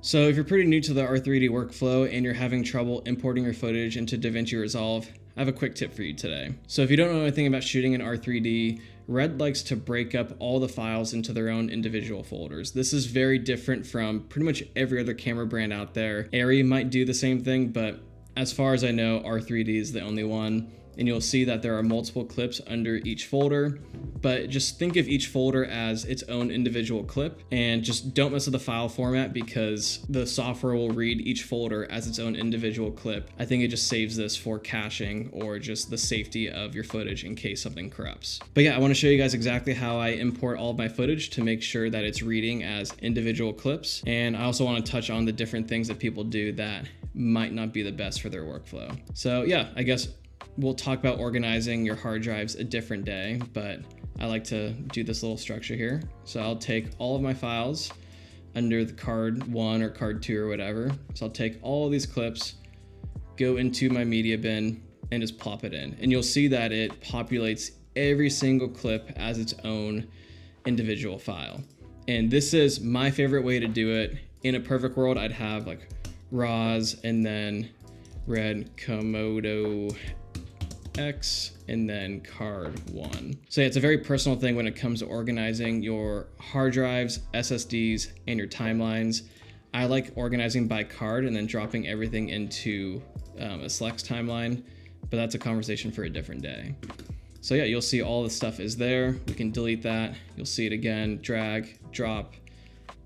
So if you're pretty new to the R3D workflow and you're having trouble importing your footage into Davinci Resolve, I have a quick tip for you today. So if you don't know anything about shooting in R3D, Red likes to break up all the files into their own individual folders. This is very different from pretty much every other camera brand out there. Arri might do the same thing, but as far as I know, R3D is the only one. And you'll see that there are multiple clips under each folder, but just think of each folder as its own individual clip, and just don't mess with the file format because the software will read each folder as its own individual clip. I think it just saves this for caching or just the safety of your footage in case something corrupts. But yeah, I want to show you guys exactly how I import all of my footage to make sure that it's reading as individual clips. And I also want to touch on the different things that people do that might not be the best for their workflow. So yeah, I guess we'll talk about organizing your hard drives a different day, but I like to do this little structure here. So I'll take all of my files under the card 1 or card 2 or whatever. So I'll take all of these clips, go into my media bin, and just plop it in. And you'll see that it populates every single clip as its own individual file. And this is my favorite way to do it. In a perfect world, I'd have like RAWs and then Red Komodo X and then card 1. So yeah, it's a very personal thing when it comes to organizing your hard drives, SSDs, and your timelines. I like organizing by card and then dropping everything into a Slex timeline, but that's a conversation for a different day. So yeah, you'll see all the stuff is there. We can delete that. You'll see it again, drag, drop,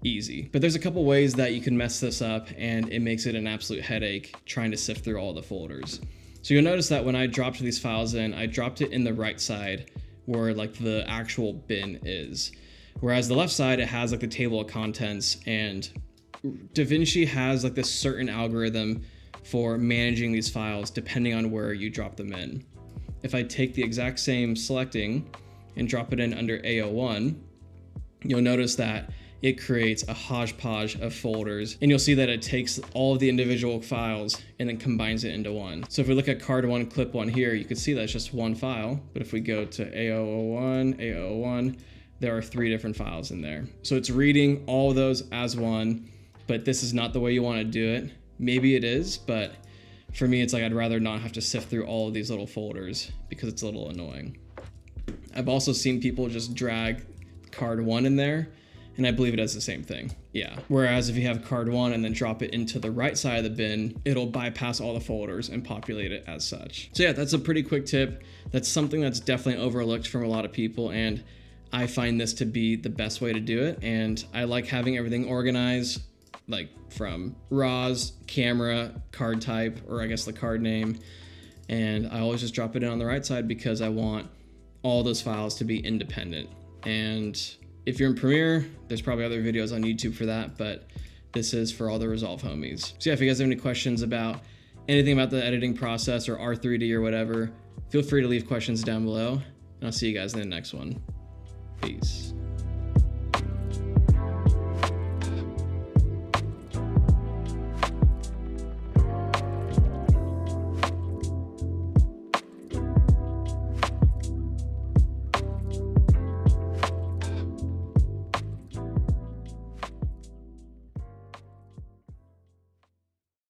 easy. But there's a couple ways that you can mess this up and it makes it an absolute headache trying to sift through all the folders. So you'll notice that when I dropped these files in, I dropped it in the right side where like the actual bin is. Whereas the left side, it has like the table of contents, and Davinci has like this certain algorithm for managing these files depending on where you drop them in. If I take the exact same selecting and drop it in under A01, you'll notice that it creates a hodgepodge of folders, and you'll see that it takes all of the individual files and then combines it into one. So if we look at card 1, clip 1 here, you can see that's just one file. But if we go to A001, there are 3 different files in there. So it's reading all of those as one, but this is not the way you want to do it. Maybe it is, but for me, it's like I'd rather not have to sift through all of these little folders because it's a little annoying. I've also seen people just drag card 1 in there, and I believe it does the same thing. Yeah. Whereas if you have card 1 and then drop it into the right side of the bin, it'll bypass all the folders and populate it as such. So yeah, that's a pretty quick tip. That's something that's definitely overlooked from a lot of people, and I find this to be the best way to do it. And I like having everything organized, like from RAWs, camera, card type, or I guess the card name. And I always just drop it in on the right side because I want all those files to be independent. And if you're in Premiere, there's probably other videos on YouTube for that, but this is for all the Resolve homies. So yeah, if you guys have any questions about anything about the editing process or R3D or whatever, feel free to leave questions down below, and I'll see you guys in the next one. Peace.